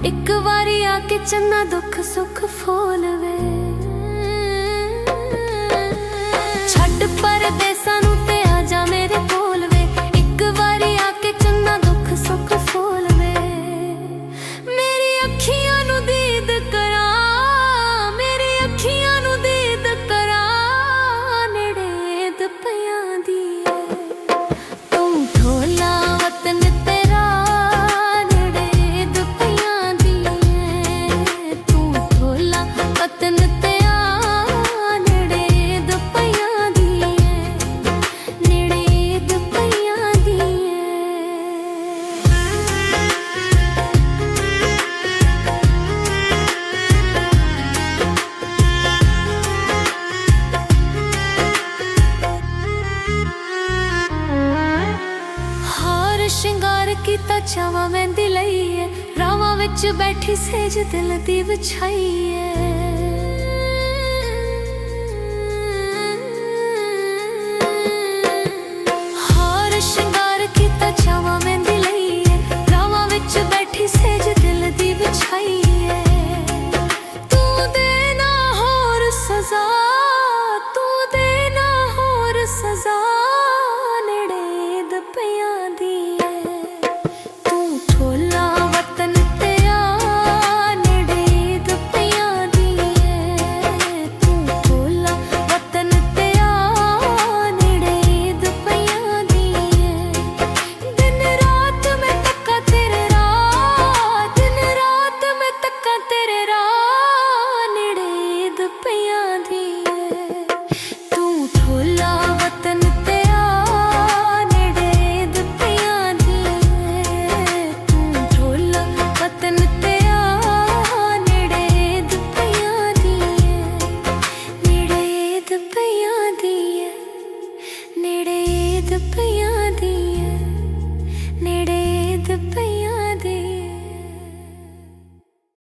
एक बारी आके चन्ना दुख सुख फोलवे। छड्ड परदेसां नूं ते आजा मेरे कोल वे, एक बारी आके चन्ना दुख सुख फोलवे। मेरी अखियां नूं दीद करा, मेरी अखियां नूं दीद करा, नेड़े दपियां दी तू ढोला वतन तेरा, नेड़े दपियां दी तू ढोला वतन तेरा, नेड़े दपियां दी, नेड़े दपियां दी। हार शिंगार कीता चावां मेहंदी लईए, रावां विच बैठी सेज दिल दी विछाईए।